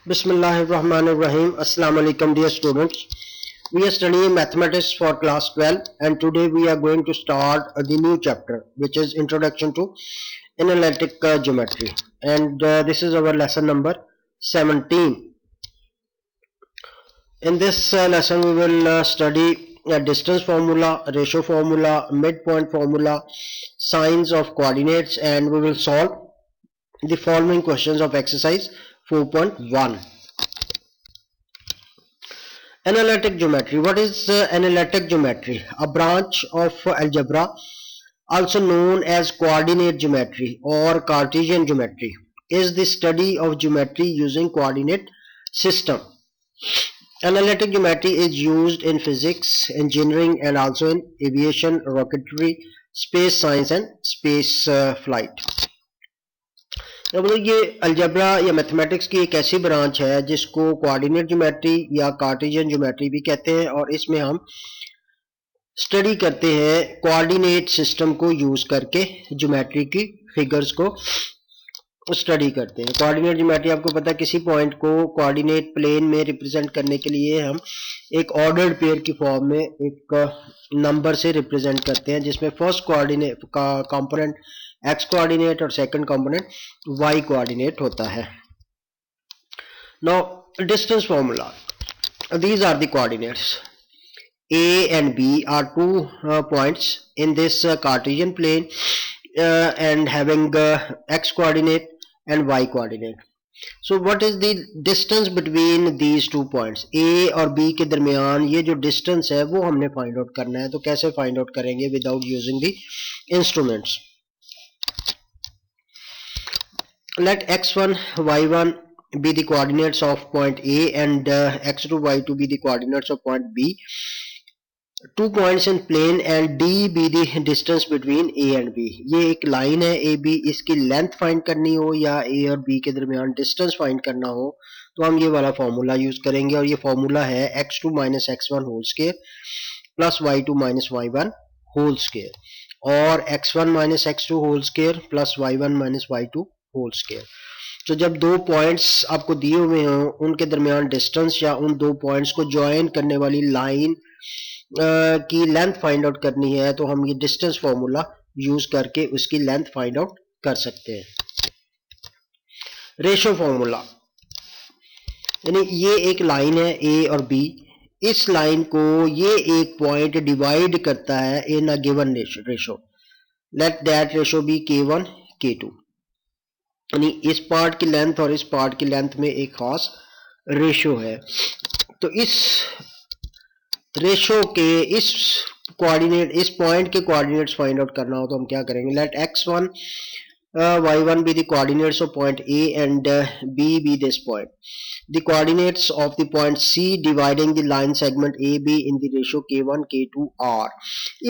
Bismillahirrahmanirrahim. Assalamu alaikum, dear students. We are studying mathematics for class 12, and today we are going to start the new chapter, which is Introduction to Analytic Geometry. And this is our lesson number 17. In this lesson, we will study distance formula, ratio formula, midpoint formula, signs of coordinates, and we will solve the following questions of exercise 4.1. Analytic geometry. What is analytic geometry? A branch of algebra, also known as coordinate geometry or Cartesian geometry, is the study of geometry using coordinate system. Analytic geometry is used in physics, engineering, and also in aviation, rocketry, space science, and space flight. मतलब ये algebra या mathematics की एक ऐसी branch है जिसको coordinate geometry या Cartesian geometry भी कहते हैं, और इसमें हम स्टडी करते हैं कोऑर्डिनेट सिस्टम को यूज करके ज्योमेट्री की फिगर्स को स्टडी करते हैं. कोऑर्डिनेट ज्योमेट्री आपको पता है किसी पॉइंट को कोऑर्डिनेट प्लेन में रिप्रेजेंट करने के लिए हम एक ऑर्डर्ड पेयर की फॉर्म में एक नंबर से रिप्रेजेंट करते हैं, जिसमें फर्स्ट कोऑर्डिनेट का कंपोनेंट x कोऑर्डिनेट और सेकंड कंपोनेंट y कोऑर्डिनेट होता है. Now distance formula. These are the coordinates. A and B are two points in this Cartesian plane and having x coordinate and y coordinate. So what is the distance between these two points? A और B के दरमियान ये जो distance है वो हमने find out करना है. तो कैसे find out करेंगे without using the instruments? Let x1 y1 be the coordinates of point A and x2 y2 be the coordinates of point B. Two points in plane and D be the distance between A and B. ये एक line है AB, इसकी length find करनी हो या A और B के दरमियान डिस्टेंस फाइंड करना हो तो हम ये वाला फॉर्मूला यूज करेंगे, और ये फॉर्मूला है x2 minus x1 whole square plus y2 minus y1 whole square और x1 minus x2 whole square plus y1 minus y2 whole square. तो जब दो पॉइंट्स आपको दिए हुए हों उनके दरमियान डिस्टेंस या उन दो पॉइंट्स को ज्वाइन करने वाली लाइन की लेंथ फाइंड आउट करनी है तो हम ये डिस्टेंस फॉर्मूला यूज करके उसकी लेंथ फाइंड आउट कर सकते हैं. रेशो फॉर्मूला, यानी ये एक लाइन है A और B, इस लाइन को ये एक पॉइंट डिवाइड करता है in a given ratio. Let that ratio be K1 K2, यानी इस पार्ट की लेंथ और इस पार्ट की लेंथ में एक खास रेशो है. तो इस रेशो के इस कोऑर्डिनेट इस पॉइंट के कोऑर्डिनेट्स फाइंड आउट करना हो तो हम क्या करेंगे. Let x1 y1 be the coordinates of point A and B be this point. The coordinates of the point C dividing the line segment AB in the ratio K1 K2 are.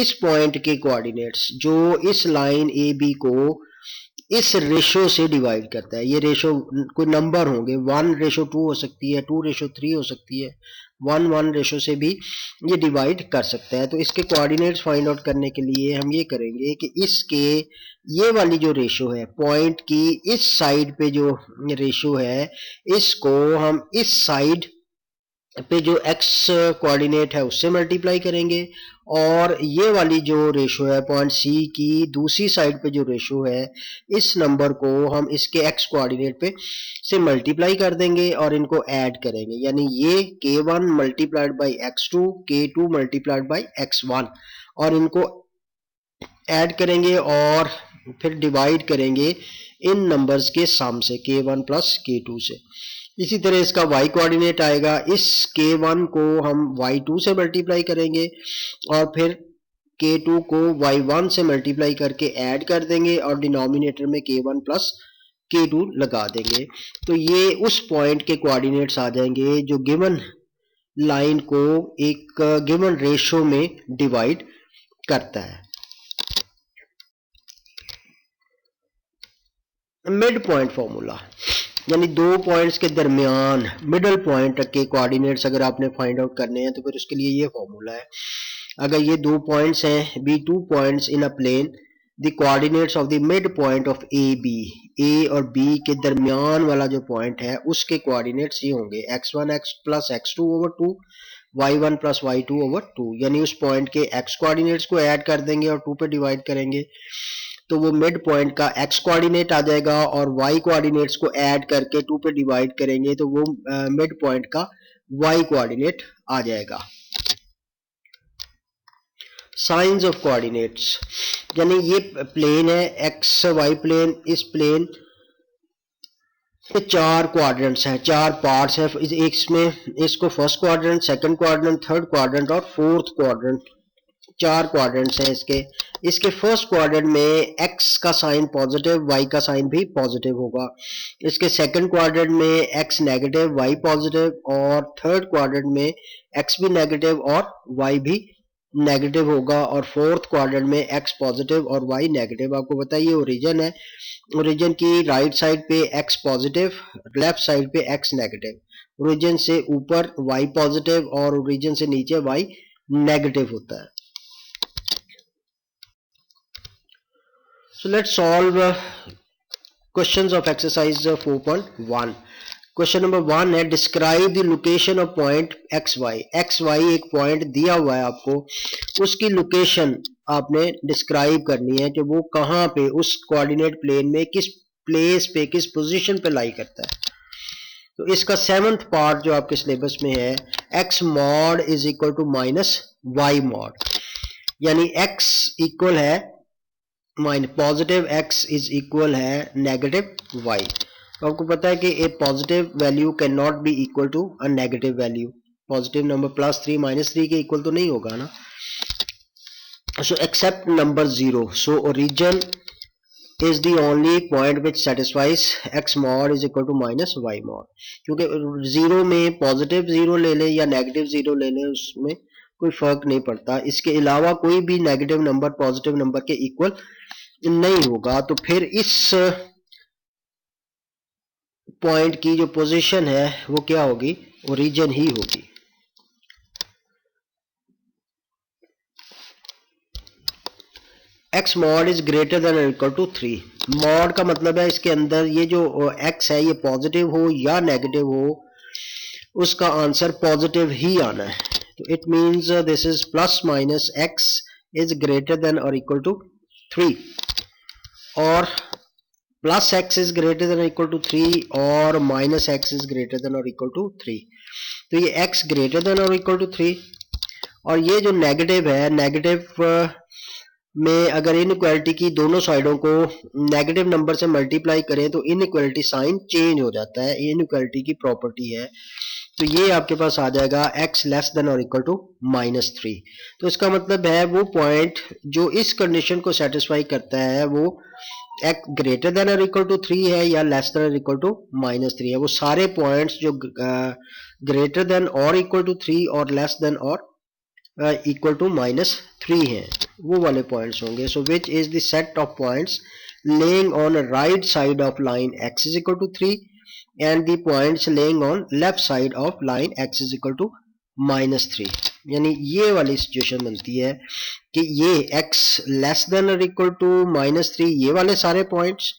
इस point के coordinates जो इस line AB को इस ratio से divide करता है. ये रेशो कोई नंबर होंगे, 1:2 हो सकती है, 2:3 हो सकती है, 1:1 रेशो से भी ये डिवाइड कर सकता है. तो इसके कोऑर्डिनेट्स फाइंड आउट करने के लिए हम ये करेंगे कि इसके ये वाली जो रेशो है पॉइंट की इस साइड पे जो रेशो है इसको हम इस साइड पे जो x कोऑर्डिनेट है उससे मल्टीप्लाई करेंगे, और ये वाली जो रेशो है पॉइंट C की दूसरी साइड पे जो रेशो है इस नंबर को हम इसके x कोऑर्डिनेट पे से मल्टीप्लाई कर देंगे और इनको ऐड करेंगे. यानी ये K1 multiplied by x2, K2 multiplied by x1, और इनको ऐड करेंगे और फिर डिवाइड करेंगे इन नंबर्स के सम से K1 प्लस K2 से. इसी तरह इसका y कोऑर्डिनेट आएगा, इस K1 को हम y2 से मल्टीप्लाई करेंगे और फिर K2 को y1 से मल्टीप्लाई करके ऐड कर देंगे और डिनोमिनेटर में K1 प्लस K2 लगा देंगे. तो ये उस पॉइंट के कोऑर्डिनेट्स आ जाएंगे जो गिवन लाइन को एक गिवन रेशो में डिवाइड करता है. मिड पॉइंट फॉर्मूला, यानी दो पॉइंट्स के दरमियान मिडल पॉइंट के कोऑर्डिनेट्स अगर आपने फाइंड आउट करने हैं तो फिर उसके लिए ये फॉर्मूला है. अगर ये दो पॉइंट्स हैं, be two points in a plane the coordinates of the mid point of A B, A और बी के दरमियान वाला जो पॉइंट है उसके कोऑर्डिनेट्स ये होंगे x1 x plus x2 over 2, y1 plus y2 over 2, यानी उस पॉइंट के x कोऑर्डिनेट्स को ऐड कर देंगे और 2 पे डिवाइड करेंगे तो वो मिड पॉइंट का x कोऑर्डिनेट आ जाएगा, और y कोऑर्डिनेट्स को ऐड करके 2 पे डिवाइड करेंगे तो वो मिड पॉइंट का y कोऑर्डिनेट आ जाएगा। साइंस ऑफ कोऑर्डिनेट्स, यानी ये प्लेन है एक्स वाई प्लेन, इस प्लेन के चार क्वाड्रेंट्स हैं, चार पार्ट्स हैं, इसमें इसको first quadrant, second quadrant, third quadrant और फोर्थ क्वाड्रेंट, चार क्वाड्रेंट्स हैं इसके फर्स्ट क्वाड्रेंट में x का साइन पॉजिटिव, y का साइन भी पॉजिटिव होगा। इसके सेकंड क्वाड्रेंट में x नेगेटिव, y पॉजिटिव, और थर्ड क्वाड्रेंट में x भी नेगेटिव और y भी नेगेटिव होगा, और फोर्थ क्वाड्रेंट में x पॉजिटिव और y नेगेटिव। आपको बताइए ओरिजिन है, ओरिजिन की राइट साइड पे x पॉजिटिव, लेफ्ट साइड पे x नेगेटिव, ओरिजिन से ऊपर y पॉजिटिव और ओरिजिन से नीचे y नेगेटिव होता है। So let's solve questions of exercise 4.1. Question number 1 है describe the location of point x y. X y एक पॉइंट दिया हुआ है आपको, उसकी लोकेशन आपने डिस्क्राइब करनी है कि वो कहाँ पे उस कोऑर्डिनेट प्लेन में किस प्लेस पे किस पोजीशन पे लाई करता है। तो इसका 7th पार्ट जो आपके सिलेबस में है, X mod is equal to minus Y mod, यानी एक्स इक्वल है पॉजिटिव एक्स इज इक्वल है नेगेटिव वाई। तो आपको पता है कि a positive value can not be equal to a negative value, positive number +3 -3 के इक्वल तो नहीं होगा ना। So except number 0, so origin is the only point which satisfies X mod is equal to minus Y mod, क्योंकि 0 में positive 0 ले लें या नेगेटिव 0 ले लें उसमें कोई फर्क नहीं पड़ता, इसके अलावा कोई भी नेगेटिव नंबर पॉजिटिव नंबर के इक्वल नहीं होगा। तो फिर इस पॉइंट की जो पोजीशन है वो क्या होगी, ओरिजिन ही होगी। X mod is greater than और इक्वल टू 3, मॉड का मतलब है इसके अंदर ये जो x है ये पॉजिटिव हो या नेगेटिव हो, उसका आंसर पॉजिटिव ही आना है। तो it means this is plus minus x is greater than और इक्वल टू 3, और plus x is greater than equal to 3 और minus x is greater than और इक्वल टू 3। तो ये x ग्रेटर देन और इक्वल टू 3, और ये जो नेगेटिव है, नेगेटिव में अगर इनइक्वालिटी की दोनों साइडों को नेगेटिव नंबर से मल्टीप्लाई करें तो इनइक्वालिटी साइन चेंज हो जाता है, इनइक्वालिटी की प्रॉपर्टी है। तो ये आपके पास आ जाएगा x लेस देन और इक्वल टू -3। तो इसका मतलब है वो पॉइंट जो इस कंडीशन को सेटिस्फाई करता है वो x ग्रेटर देन और इक्वल टू 3 है या लेस देन और इक्वल टू -3 है। वो सारे पॉइंट्स जो ग्रेटर देन और इक्वल टू 3 और लेस देन और इक्वल टू -3 है, वो वाले पॉइंट्स होंगे। So which is the set of points lying on right side of line x is equal to 3 and the points lying on left side of line x is equal to -3। यानी ये वाली situation बनती है कि ये x less than और equal to -3 ये वाले सारे पॉइंट्स,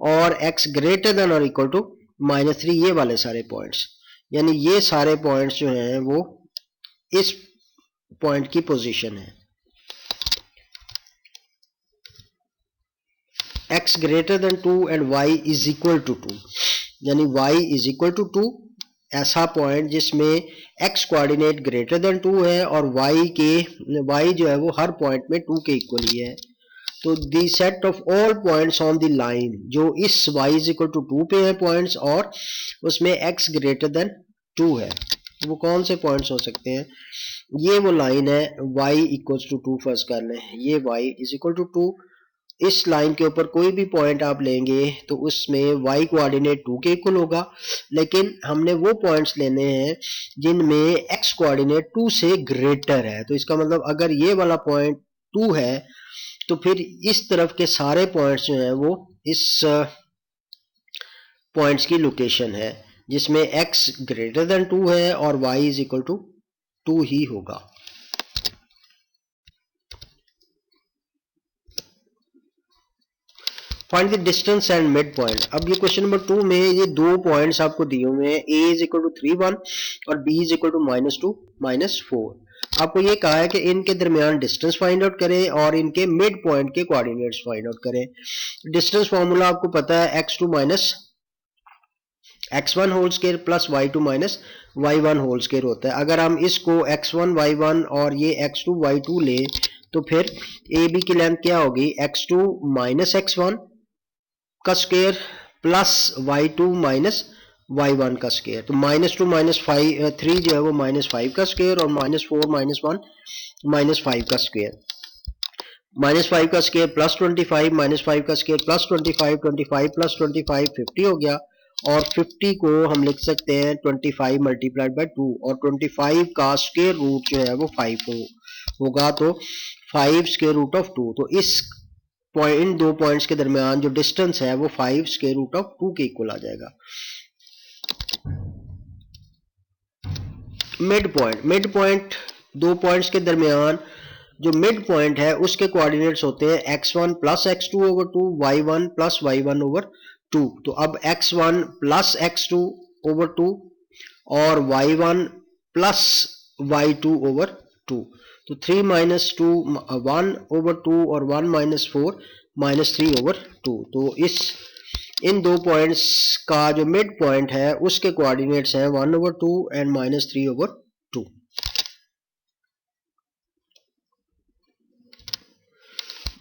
और x ग्रेटर देन और इक्वल टू -3 ये वाले सारे पॉइंट्स, यानी ये सारे पॉइंट्स जो हैं वो इस पॉइंट की पोजीशन है। x greater than 2 and y is equal to 2, यानी y इज इक्वल टू 2 ऐसा पॉइंट जिसमें x कोऑर्डिनेट ग्रेटर देन 2 है और y जो है वो हर पॉइंट में 2 के इक्वल ही है। तो the set of all points on the line जो इस y इज इक्वल टू 2 पे है पॉइंट्स और उसमें x ग्रेटर देन 2 है, वो कौन से पॉइंट्स हो सकते हैं? ये वो लाइन है y इक्वल्स टू 2, फर्स्ट कर लें ये y इज इक्वल टू 2, इस लाइन के ऊपर कोई भी पॉइंट आप लेंगे तो उसमें y कोऑर्डिनेट 2 के इक्वल होगा, लेकिन हमने वो पॉइंट्स लेने हैं जिनमें x कोऑर्डिनेट 2 से ग्रेटर है। तो इसका मतलब अगर ये वाला पॉइंट 2 है तो फिर इस तरफ के सारे पॉइंट्स जो हैं वो इस पॉइंट्स की लोकेशन है जिसमें x ग्रेटर देन 2 है और y इज इक्वल टू 2 ही होगा। Find the distance and mid point. अब ये क्वेश्चन नंबर 2 में ये दो पॉइंट्स आपको दिए हुए हैं, a इज इक्वल टू 3 1 और b इज इक्वल टू -2 -4। आपको ये कहा है कि इनके दरमियान डिस्टेंस फाइंड आउट करें और इनके मिड पॉइंट के कोऑर्डिनेट्स फाइंड आउट करें। डिस्टेंस फॉर्मूला आपको पता है x2 minus x1 whole square plus y2 minus y1 whole square होता है। अगर हम इसको x1 y1 और ये x2 y2 ले तो फिर ए बी की लेंथ क्या होगी, x2 माइनस x1 का square plus y2 minus y1 का स्क्वायर। तो -2 -3 जो है वो -5 का स्क्वायर और -4 -1 -5 का स्क्वायर। -5 का स्क्वायर प्लस 25 -5 का स्क्वायर प्लस 25 25 प्लस 25 50 हो गया और 50 को हम लिख सकते हैं 25 मल्टीप्लाइड बाय 2 और 25 का स्क्वायर रूट जो है वो 5 होगा तो 5 स्क्वायर रूट ऑफ 2। तो इस इन दो पॉइंट्स के दरमियान जो डिस्टेंस है वो 5 स्क्वायर रूट ऑफ 2 के इक्वल आ जाएगा। मिड पॉइंट दो पॉइंट्स के दरमियान जो मिड पॉइंट है उसके कोऑर्डिनेट्स होते हैं x1 plus x2 over 2 y1 plus y1 over 2। तो अब x1 प्लस x2 ओवर 2 और y1 प्लस y2 ओवर 2। तो 3 माइनस 2 1 ओवर 2 और 1 माइनस 4 माइनस 3 ओवर 2। तो इन दो पॉइंट्स का जो मिड पॉइंट है उसके कोऑर्डिनेट्स हैं 1 over 2 and minus 3 over 2।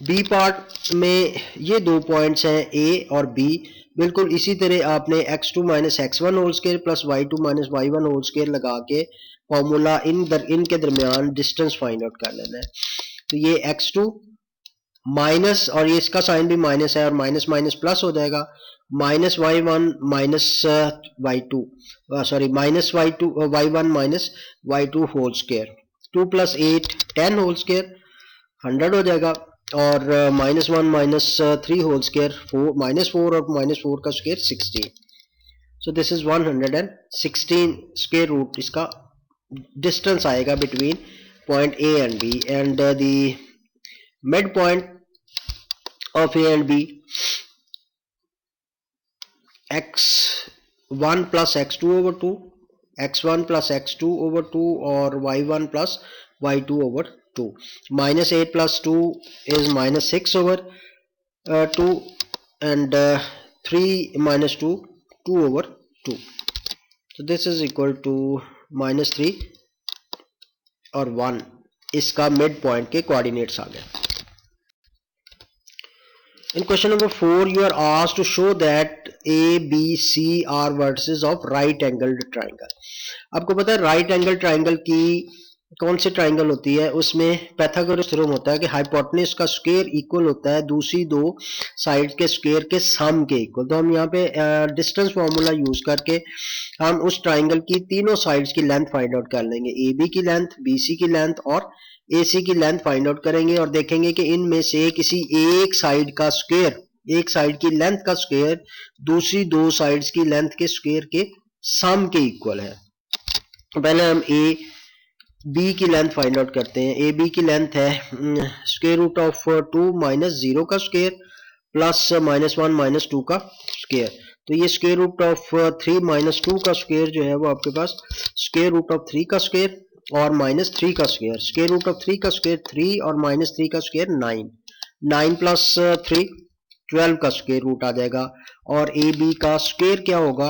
B part में ये दो पॉइंट्स हैं ए और बी। बिल्कुल इसी तरह आपने x2 minus x1 whole square plus y2 minus y1 whole square लगा के फॉर्मूला इनके दरमियान डिस्टेंस फाइंड आउट कर लेना है। तो ये x2 माइनस और ये इसका साइन भी माइनस है और माइनस माइनस प्लस हो जाएगा minus y1 minus y2 sorry minus y1 minus y2 whole square 2 plus 8 10 whole square 100 हो जाएगा और -1 माइनस 3 होल स्क्वायर -4 और -4 का square 16। So this is 116 square root इसका डिस्टेंस आएगा between point A and B and the mid point of A and B x1 plus x2 over 2 x1 plus x2 over 2 और y1 plus y2 over 2। -8 plus 2 is -6 over 2 and 3 minus 2 2 over 2। So this is equal to -3 और 1 इसका mid point के coordinates आ गए। In question number 4 you are asked to show that A, B, C are vertices of right angled triangle। आपको पता है right angle triangle की कौन C triangle होती है, उसमें पाइथागोरस थ्योरम होता है कि हाइपोटेन्यूज का स्क्वायर इक्वल होता है दूसरी दो साइड के स्क्वायर के सम के इक्वल। तो हम यहाँ पे डिस्टेंस फार्मूला यूज करके हम उस ट्राइंगल की तीनों साइड्स की लेंथ फाइंड आउट कर लेंगे, ए बी की लेंथ, बी सी की लेंथ और ए सी की लेंथ फाइंड आउट करेंगे और देखेंगे कि इनमें से किसी एक साइड का स्क्वायर, एक साइड की लेंथ का स्क्वायर दूसरी दो साइड्स की लेंथ के स्क्वायर के सम के इक्वल है। पहले हम ए बी की लेंथ फाइंड आउट करते हैं। ए बी की लेंथ है स्क्वायर रूट ऑफ 2 माइनस 0 का स्क्वायर प्लस -1 माइनस 2 का स्क्वायर। तो ये स्क्वायर रूट ऑफ 3 माइनस 2 का स्क्वायर जो है वो आपके पास स्क्वायर रूट ऑफ 3 का स्क्वायर और -3 का स्क्वायर। स्क्वायर रूट ऑफ 3 का स्क्वायर 3 और -3 का स्क्वायर 9, 9 प्लस 3 12 का स्क्वायर रूट आ जाएगा और ए बी का स्क्वायर क्या होगा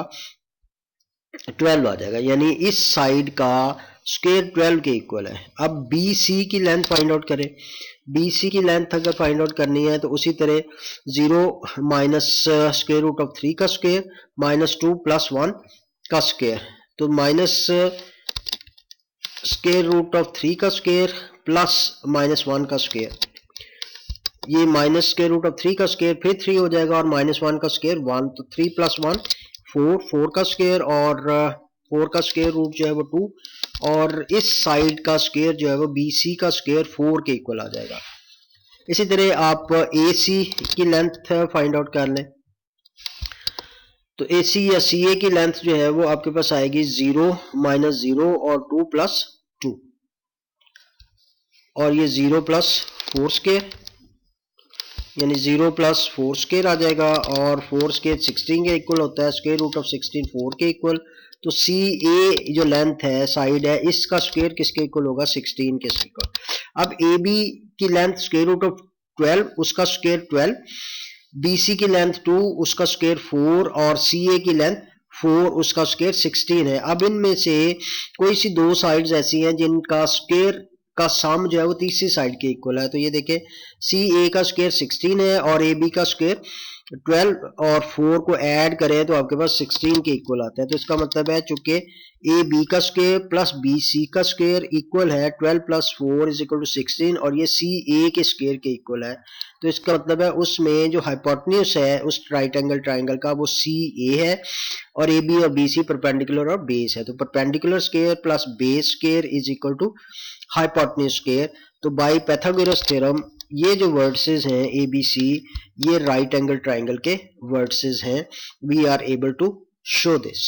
12 आ जाएगा, यानी इस साइड का स्क्वायर 12 के इक्वल है। अब बी सी की लेंथ फाइंड आउट करें। बी सी की लेंथ अगर फाइंड आउट करनी है तो उसी तरह 0 माइनस स्क्वायर रूट ऑफ 3 का स्क्वायर -2 प्लस 1 का स्क्वायर। तो माइनस स्क्वायर रूट ऑफ 3 का स्क्वायर प्लस -1 का स्क्वायर। ये माइनस स्क्वायर रूट ऑफ 3 का स्क्वायर फिर 3 हो जाएगा और -1 का स्क्वायर 1। तो 3 प्लस 1 4, 4 का स्क्वायर और 4 का स्क्वायर रूट जो है वो 2 और इस साइड का स्क्वायर जो है वो बी सी का स्क्वायर 4 के इक्वल आ जाएगा। इसी तरह आप ए सी की लेंथ फाइंड आउट कर लें। तो ए सी या सी ए की लेंथ जो है वो आपके पास आएगी 0 माइनस 0 और 2 प्लस 2 और ये 0 प्लस 4 स्क्वायर यानी 0 प्लस 4 स्क्वायर आ जाएगा और 4 स्क्वायर 16 के इक्वल होता है, स्क्वायर रूट ऑफ 16 4 के इक्वल। तो सी ए जो लेंथ है साइड है इसका स्क्वायर किसके इक्वल होगा 16 के इक्वल। अब ए बी की लेंथ स्क्वायर रूट ऑफ 12 उसका स्क्वायर 12, बी सी की लेंथ 2 उसका स्क्वायर 4 और सी ए की लेंथ 4 उसका स्क्वायर 16 है। अब इनमें से कोई सी दो साइड्स ऐसी हैं जिनका स्क्वायर का सम जो है वो तीसरी साइड के इक्वल है। तो ये देखें सी ए का स्क्वायर 16 है और ए बी का स्क्वायर 12 और 4 को ऐड करें तो आपके पास 16 के इक्वल आता है। तो इसका मतलब है चूंकि ए बी का स्क्वायर प्लस बी सी का स्क्वायर इक्वल है 12 प्लस 4 इज इक्वल टू 16 और ये सी ए के स्क्वायर के इक्वल है। तो इसका मतलब है उसमें जो हाइपोटेन्यूज है उस राइट एंगल ट्राइंगल का वो सी ए है और ए बी और बी सी परपेंडिकुलर और बेस है। तो perpendicular square plus base square is equal to hypotenuse square. तो बाय पाइथागोरस थ्योरम ये जो वर्टिसेस हैं ए बी सी ये राइट एंगल ट्राइंगल के वर्टिसेस हैं। We are able to show this.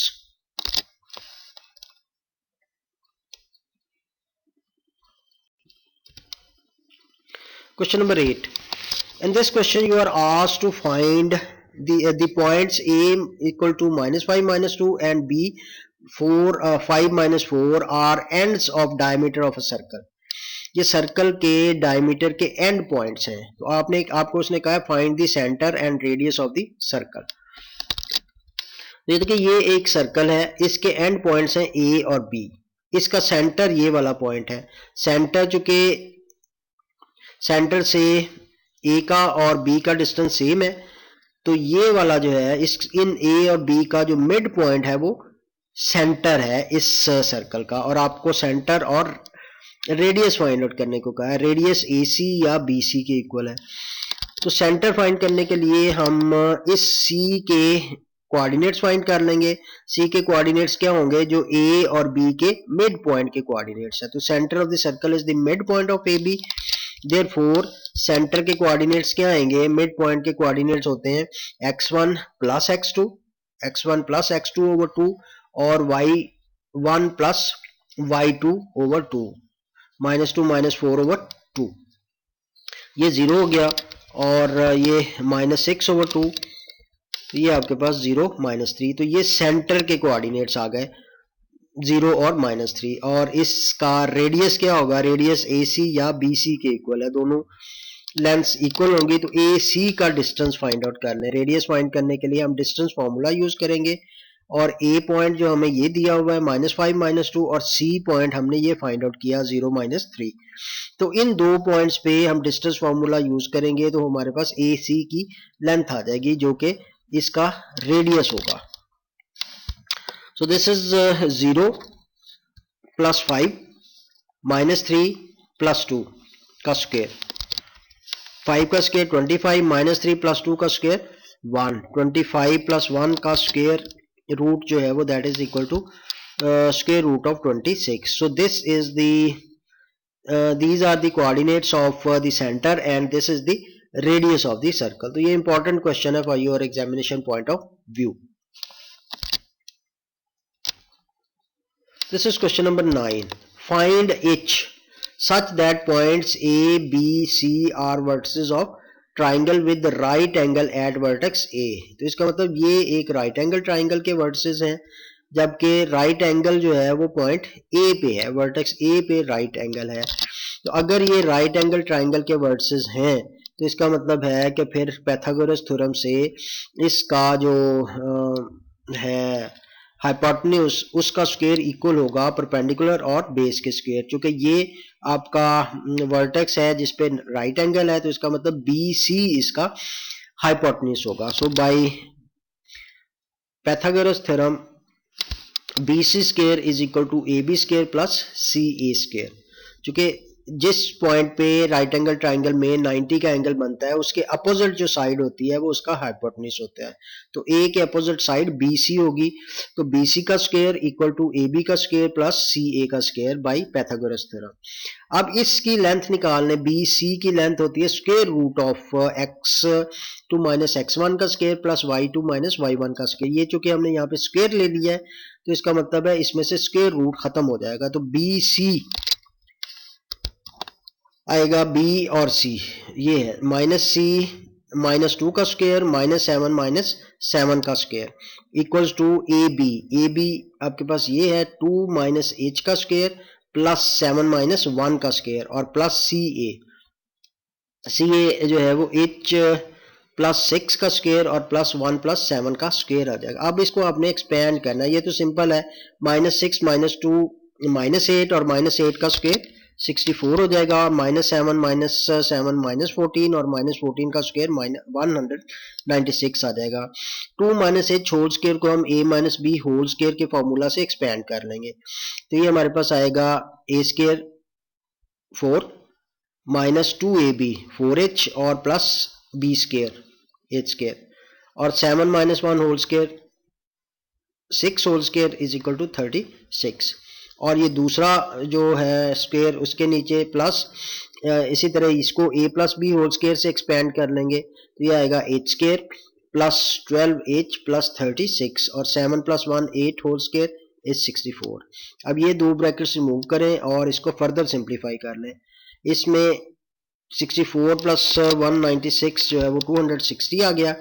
Question number 8. In this question you are asked to find the points A equal to -5 -2 and B 5 -4 are ends of diameter of a circle. ये circle के diameter के and points हैं। तो आपको उसने कहा find the centre and radius of the circle. तो ये देखिए ये एक सर्कल है, इसके एंड पॉइंट्स हैं ए और बी, इसका सेंटर ये वाला पॉइंट है। सेंटर चूंकि सेंटर से ए का और बी का डिस्टेंस सेम है तो ये वाला जो है इन ए और बी का जो मिड पॉइंट है वो सेंटर है इस सर्कल का। और आपको सेंटर और रेडियस फाइंड आउट करने को कहा है, रेडियस ए सी या बी सी के इक्वल है। तो सेंटर फाइंड करने के लिए हम इस सी के कोऑर्डिनेट्स फाइंड कर लेंगे। सी के कोऑर्डिनेट्स क्या होंगे जो ए और बी के मिड पॉइंट के कोऑर्डिनेट्स है। तो centre of the circle is the mid point of A B, therefore centre के कोऑर्डिनेट्स क्या आएंगे, मिड पॉइंट के कोऑर्डिनेट्स होते हैं x1 plus x2, x1 plus x2 over 2 और y1 plus y2 over 2, -2 -4 over 2, ये 0 हो गया और ये -6 ओवर 2, तो ये आपके पास 0 -3। तो ये सेंटर के कोऑर्डिनेट्स आ गए 0 और -3। और इसका रेडियस क्या होगा, रेडियस ए सी या बी सी के इक्वल है, दोनों लेंथ्स इक्वल होंगी। तो ए सी का डिस्टेंस फाइंड आउट करना है, रेडियस फाइंड करने के लिए हम डिस्टेंस फॉर्मूला यूज करेंगे। और ए पॉइंट जो हमें ये दिया हुआ है -5 -2 और सी पॉइंट हमने ये फाइंड आउट किया 0 -3। तो इन दो पॉइंट्स पे हम डिस्टेंस फॉर्मूला यूज करेंगे तो हमारे पास ए सी की लेंथ आ जाएगी जो कि इसका रेडियस होगा। So this is 0 plus 5 minus 3 plus 2 का स्क्वायर, 5 का स्क्वायर 25 minus 3 plus 2 का स्क्वायर 1, 25 plus 1 का स्क्वायर रूट जो है वो that is equal to square root of 26. So this is these are the coordinates of the center and this is the radius of the circle. तो ये important question है for your examination point of view. This is question number 9. Find H such that points A, B, C are vertices of triangle with the right angle at vertex A. तो इसका मतलब ये एक right angle triangle के vertices हैं जबकि right angle जो है वो point A पे है, vertex A पे right angle है। तो अगर ये right angle triangle के vertices हैं तो इसका मतलब है कि फिर पाइथागोरस थ्योरम से इसका जो है हाइपोटेन्यूज उसका स्क्वायर इक्वल होगा परपेंडिकुलर और बेस के स्क्वायर। चूंकि ये आपका वर्टेक्स है जिसपे राइट एंगल है तो इसका मतलब बी सी इसका हाइपोटेन्यूज होगा। So by Pythagoras theorem B C square is equal to A B square plus C A square. चूंकि जिस पॉइंट पे राइट एंगल ट्राइंगल में 90 का एंगल बनता है उसके अपोजिट जो साइड होती है वो उसका हाइपोटेन्यूज होता है। तो ए के अपोजिट साइड बी सी होगी, तो बी सी का square equal to A B का स्क्वायर प्लस सी ए का स्क्वायर बाई पाइथागोरस थ्योरम। अब इसकी लेंथ निकालने, बी सी की लेंथ होती है square root of x2 minus x1 का square plus y2 minus y1 का स्क्वायर। ये चूंकि हमने यहाँ पे स्क्वायर ले लिया है तो इसका मतलब है इसमें से स्क्वायर रूट खत्म हो जाएगा। तो बी सी आएगा बी और सी, ये है माइनस सी -2 का स्क्वायर -7 का square equals to A B आपके पास ये है 2 - h का स्क्वायर प्लस 7 - 1 का स्क्वायर और प्लस सी ए जो है वो h प्लस 6 का स्क्वायर और प्लस 1 प्लस 7 का स्क्वायर आ जाएगा। अब इसको आपने एक्सपेंड करना है, ये तो सिंपल है, -6 -2 -8 और -8 का स्क्वायर 64 हो जाएगा, -7 -7 -14 और -14 का स्क्वायर 196 आ जाएगा। 2 - h होल स्क्वायर को हम a - b होल स्क्वायर के फॉर्मूला से एक्सपेंड कर लेंगे, तो ये हमारे पास आएगा a स्क्वायर 4 -2ab 4h और प्लस b स्क्वायर h स्क्वायर और 7 - 1 whole square 6 whole square is equal to 36 और ये दूसरा जो है स्क्वायर उसके नीचे प्लस इसी तरह इसको a plus B whole square से एक्सपेंड कर लेंगे, तो ये आएगा h square plus 12h plus 36 और 7 + 1 8 होल स्क्वायर इज 64। अब ये दो ब्रैकेट्स रिमूव करें और इसको फर्दर सिंप्लीफाई कर लें। इसमें 64 प्लस 196 जो है वो 260 आ गया।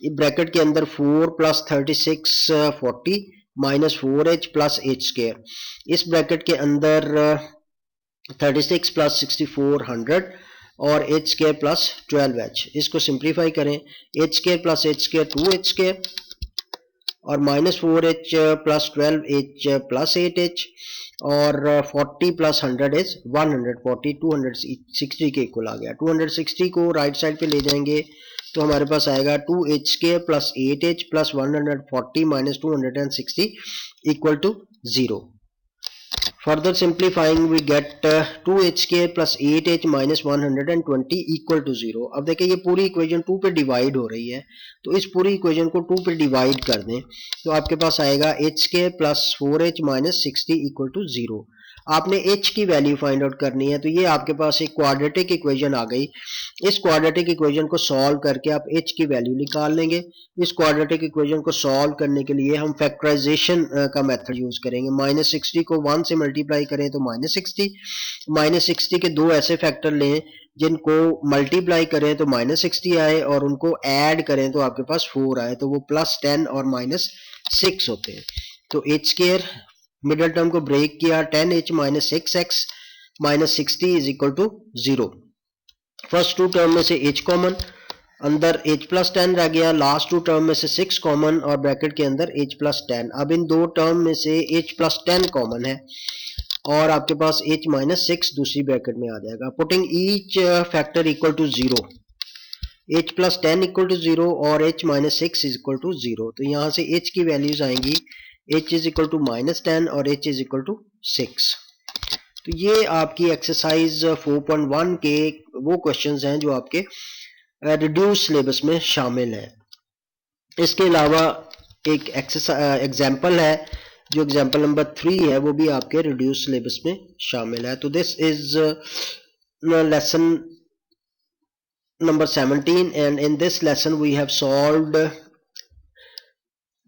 ये ब्रैकेट के अंदर 4 plus 36 40 -4h plus h square, इस ब्रैकेट के अंदर 36 प्लस 64 100 और h स्क्वायर प्लस 12h, इसको सिंप्लीफाई करें, h square plus h square 2h square और -4h plus 12h plus 8h और 40 प्लस 100 इज 140 260 के इक्वल आ गया। 260 को राइट साइड पे ले जाएंगे तो हमारे पास आएगा 2h square plus 8h plus 140 minus 260 equal to 0। Further simplifying we get 2h square plus 8h minus 120 equal to 0। अब देखिए ये पूरी इक्वेशन 2 पे डिवाइड हो रही है, तो इस पूरी इक्वेशन को 2 पे डिवाइड कर दें तो आपके पास आएगा h square plus 4h minus 60 equal to 0। आपने h की वैल्यू फाइंड आउट करनी है, तो ये आपके पास एक क्वाड्रेटिक इक्वेशन आ गई। इस क्वाड्रेटिक इक्वेशन को सॉल्व करके आप h की वैल्यू निकाल लेंगे। इस क्वाड्रेटिक इक्वेशन को सॉल्व करने के लिए हम फैक्टराइजेशन का मेथड यूज करेंगे। -60 को 1 से मल्टीप्लाई करें तो -60, -60 के दो ऐसे फैक्टर लें जिनको मल्टीप्लाई करें तो -60 आए और उनको ऐड करें तो आपके पास 4 आए, तो वो +10 और -6 होते हैं। तो h स्क्वायर मिडल टर्म को ब्रेक किया, 10h minus 6x minus 60 is equal to 0। First two term में से h कॉमन, अंदर h प्लस 10 रह गया, लास्ट टू टर्म में से 6 कॉमन और ब्रैकेट के अंदर h प्लस 10। अब इन दो टर्म में से h प्लस 10 कॉमन है और आपके पास h माइनस 6 दूसरी ब्रैकेट में आ जाएगा। Putting each factor equal to 0, h plus 10 equal to 0 और h minus 6 is equal to 0। तो यहाँ से h की वैल्यूज आएंगी, h इज इक्वल टू -10 और h इज इक्वल टू 6। तो ये आपकी एक्सरसाइज 4.1 के वो क्वेश्चंस हैं जो आपके रिड्यूस सिलेबस में शामिल है। इसके अलावा एक एग्जाम्पल है जो एग्जाम्पल नंबर 3 है, वो भी आपके रिड्यूस सिलेबस में शामिल है। तो this is lesson number 17 and in this lesson we have solved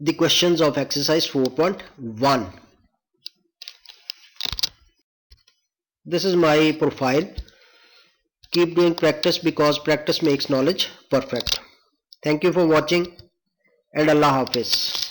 the questions of exercise 4.1. This is my profile. Keep doing practice because practice makes knowledge perfect. Thank you for watching and Allah Hafiz.